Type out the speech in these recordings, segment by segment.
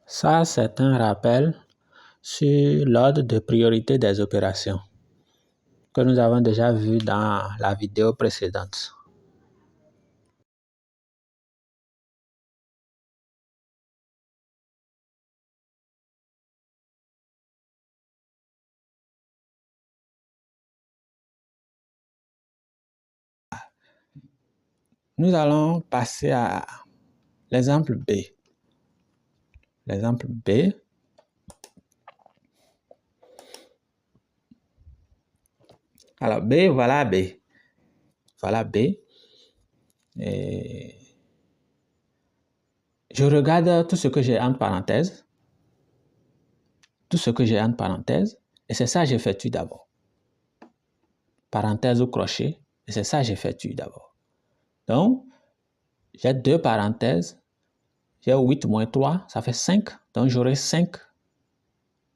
Ça, c'est un rappel sur l'ordre de priorité des opérations que nous avons déjà vu dans la vidéo précédente. Nous allons passer à l'exemple B. L'exemple B. Alors, B, voilà B. Voilà B. Et je regarde tout ce que j'ai entre parenthèses. Tout ce que j'ai entre parenthèses. Et c'est ça que j'effectue d'abord. Parenthèse ou crochet. Et c'est ça que j'effectue d'abord. Donc, j'ai deux parenthèses. J'ai 8 moins 3, ça fait 5. Donc, j'aurai 5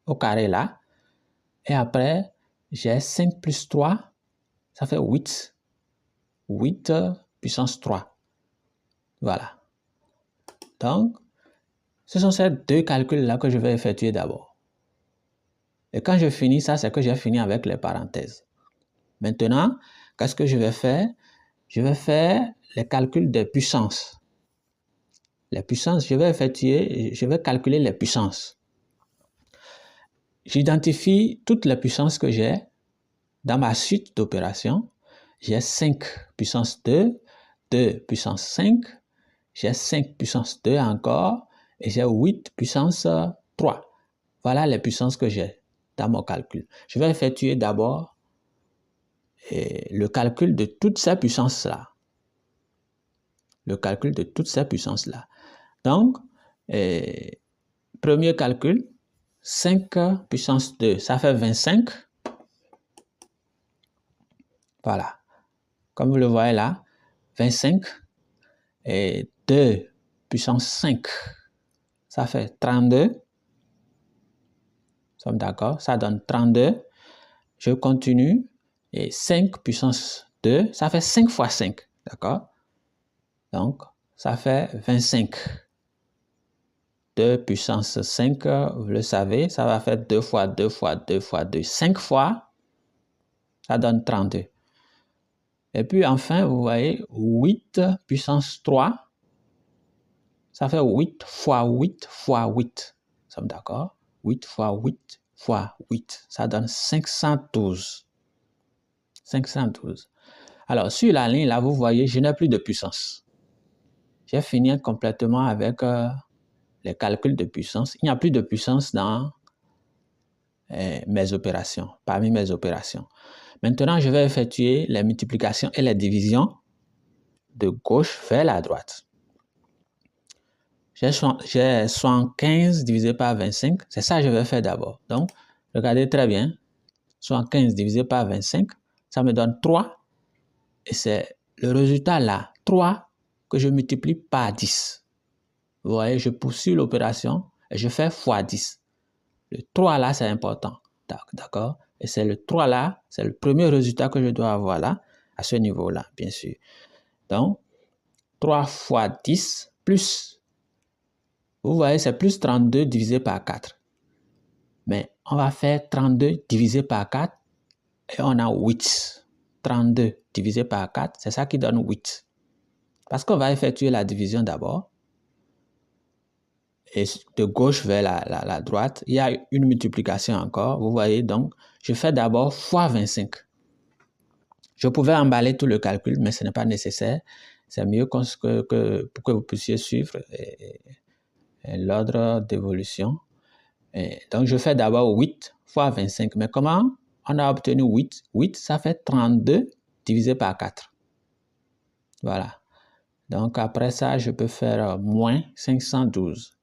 au carré là. Et après, j'ai 5 plus 3, ça fait 8. 8 puissance 3. Voilà. Donc, ce sont ces deux calculs-là que je vais effectuer d'abord. Et quand je finis ça, c'est que j'ai fini avec les parenthèses. Maintenant, qu'est-ce que je vais faire? Je vais faire les calculs des puissances. Les puissances, je vais calculer les puissances. J'identifie toutes les puissances que j'ai dans ma suite d'opérations. J'ai 5 puissance 2, 2 puissance 5, j'ai 5 puissance 2 encore, et j'ai 8 puissance 3. Voilà les puissances que j'ai dans mon calcul. Je vais effectuer d'abord le calcul de toutes ces puissances-là. Le calcul de toutes ces puissances-là. Donc, premier calcul, 5 puissance 2, ça fait 25. Voilà. Comme vous le voyez là, 25 et 2 puissance 5, ça fait 32. Nous sommes d'accord? Ça donne 32. Je continue. Et 5 puissance 2, ça fait 5 fois 5. D'accord? Donc, ça fait 25. 2 puissance 5, vous le savez, ça va faire 2 fois 2 fois 2 fois 2. 5 fois, ça donne 32. Et puis enfin, vous voyez, 8 puissance 3, ça fait 8 fois 8 fois 8. Nous sommes d'accord? 8 fois 8 fois 8, ça donne 512. 512. Alors, sur la ligne, là, vous voyez, je n'ai plus de puissance. J'ai fini complètement avec les calculs de puissance. Il n'y a plus de puissance dans mes opérations, parmi mes opérations. Maintenant, je vais effectuer les multiplications et les divisions de gauche vers la droite. J'ai 75 divisé par 25. C'est ça que je vais faire d'abord. Donc, regardez très bien. 75 divisé par 25, ça me donne 3. Et c'est le résultat là, 3, que je multiplie par 10. Vous voyez, je poursuis l'opération et je fais fois 10. Le 3 là, c'est important. D'accord? Et c'est le 3 là, c'est le premier résultat que je dois avoir là, à ce niveau-là, bien sûr. Donc, 3 fois 10 plus, vous voyez, c'est plus 32 divisé par 4. Mais on va faire 32 divisé par 4 et on a 8. 32 divisé par 4, c'est ça qui donne 8. Parce qu'on va effectuer la division d'abord. Et de gauche vers la droite, il y a une multiplication encore. Vous voyez, donc, je fais d'abord fois 25. Je pouvais emballer tout le calcul, mais ce n'est pas nécessaire. C'est mieux pour que vous puissiez suivre l'ordre d'évolution. Donc, je fais d'abord 8 fois 25. Mais comment on a obtenu 8? 8, ça fait 32 divisé par 4. Voilà. Donc, après ça, je peux faire moins 512.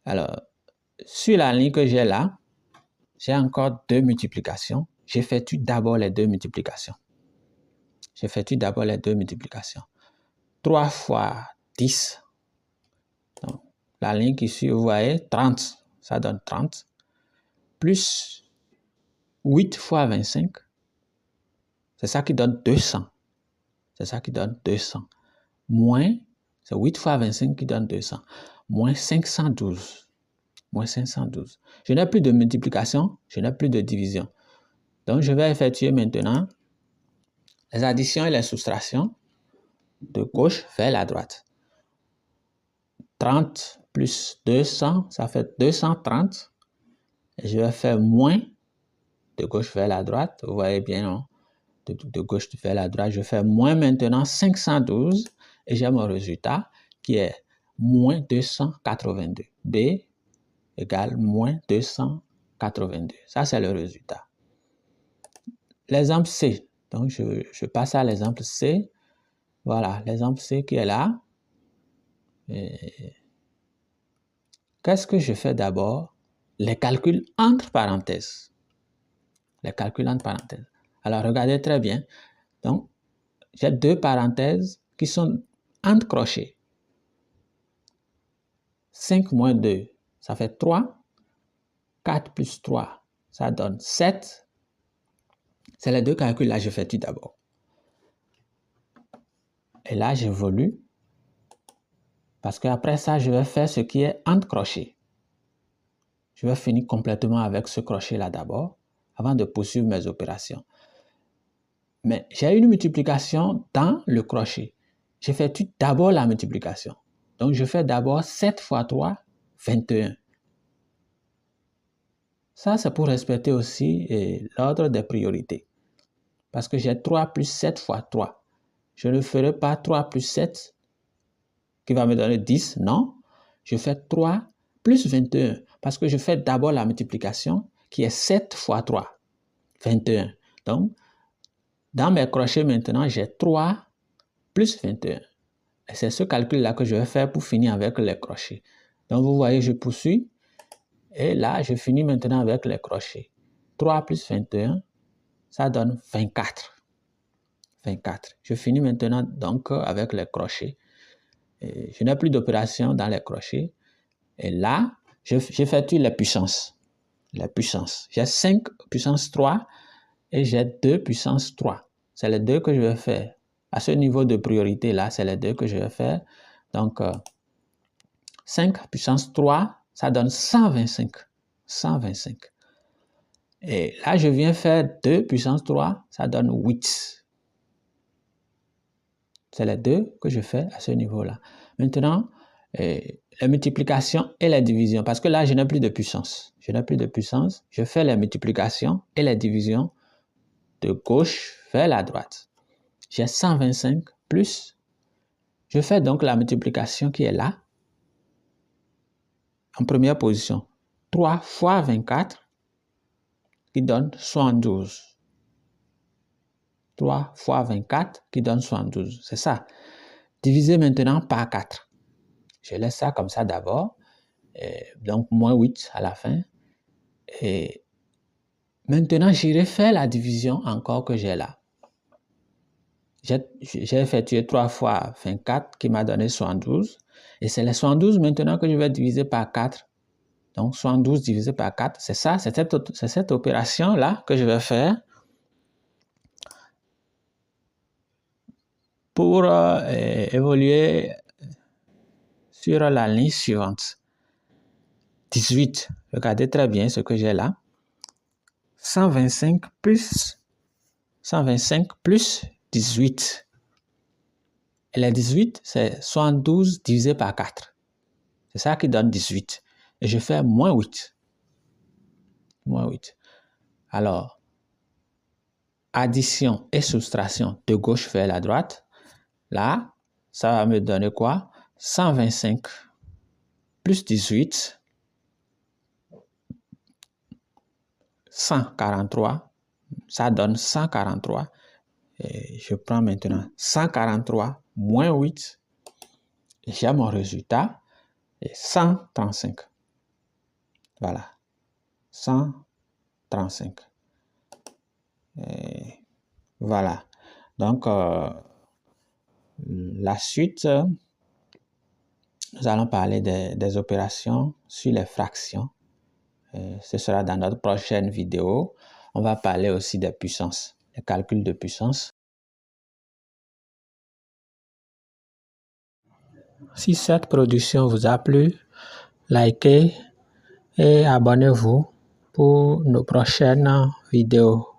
Alors, sur la ligne que j'ai là, j'ai encore deux multiplications. J'effectue d'abord les deux multiplications. 3 fois 10. Donc, la ligne qui suit, vous voyez, 30. Ça donne 30. Plus 8 fois 25. C'est ça qui donne 200. Moins C'est 8 fois 25 qui donne 200. Moins 512. Moins 512. Je n'ai plus de multiplication, je n'ai plus de division. Donc, je vais effectuer maintenant les additions et les soustractions de gauche vers la droite. 30 plus 200, ça fait 230. Et je vais faire moins de gauche vers la droite. Vous voyez bien, non? De gauche vers la droite, je fais moins maintenant 512 et j'ai mon résultat qui est moins 282. B égale moins 282. Ça, c'est le résultat. L'exemple C. Donc, je passe à l'exemple C. Voilà, l'exemple C qui est là. Qu'est-ce que je fais d'abord? Les calculs entre parenthèses. Les calculs entre parenthèses. Alors, regardez très bien. Donc, j'ai deux parenthèses qui sont entre crochets. 5 moins 2, ça fait 3. 4 plus 3, ça donne 7. C'est les deux calculs là, je fais tout d'abord. Et là, j'évolue. Parce qu'après ça, je vais faire ce qui est entre crochets. Je vais finir complètement avec ce crochet-là d'abord, avant de poursuivre mes opérations. Mais j'ai une multiplication dans le crochet. J'effectue d'abord la multiplication. Donc, je fais d'abord 7 fois 3, 21. Ça, c'est pour respecter aussi l'ordre des priorités. Parce que j'ai 3 plus 7 fois 3. Je ne ferai pas 3 plus 7 qui va me donner 10. Non, je fais 3 plus 21. Parce que je fais d'abord la multiplication qui est 7 fois 3, 21. Donc, dans mes crochets maintenant, j'ai 3 plus 21. Et c'est ce calcul-là que je vais faire pour finir avec les crochets. Donc, vous voyez, je poursuis. Et là, je finis maintenant avec les crochets. 3 plus 21, ça donne 24. 24. Je finis maintenant donc avec les crochets. Et je n'ai plus d'opération dans les crochets. Et là, j'effectue les puissances. Les puissances. J'ai 5 puissance 3 et j'ai 2 puissance 3. C'est les deux que je vais faire. À ce niveau de priorité là, c'est les deux que je vais faire. Donc, 5 puissance 3, ça donne 125. 125. Et là, je viens faire 2 puissance 3, ça donne 8. C'est les deux que je fais à ce niveau-là. Maintenant, la multiplication et la division, parce que là, je n'ai plus de puissance. Je n'ai plus de puissance. Je fais la multiplication et la division de gauche vers la droite. J'ai 125 plus. Je fais donc la multiplication qui est là, en première position. 3 fois 24, qui donne 72. 3 fois 24, qui donne 72. C'est ça. Divisé maintenant par 4. Je laisse ça comme ça d'abord. Donc, moins 8 à la fin. Et maintenant, j'irai faire la division encore que j'ai là. J'ai effectué 3 fois 24 qui m'a donné 72. Et c'est les 72 maintenant que je vais diviser par 4. Donc, 72 divisé par 4, c'est ça, c'est cette opération-là que je vais faire pour évoluer sur la ligne suivante. 18, regardez très bien ce que j'ai là. 125 plus 18. Et les 18, c'est 72 divisé par 4. C'est ça qui donne 18. Et je fais moins 8. Moins 8. Alors, addition et soustraction de gauche vers la droite. Là, ça va me donner quoi? 125 plus 18, 143. Ça donne 143. Et je prends maintenant 143 moins 8. Et j'ai mon résultat. Et 135. Voilà. 135. Et voilà. Donc, la suite, nous allons parler des opérations sur les fractions. Ce sera dans notre prochaine vidéo. On va parler aussi des puissances, les calculs de puissance. Si cette production vous a plu, likez et abonnez-vous pour nos prochaines vidéos.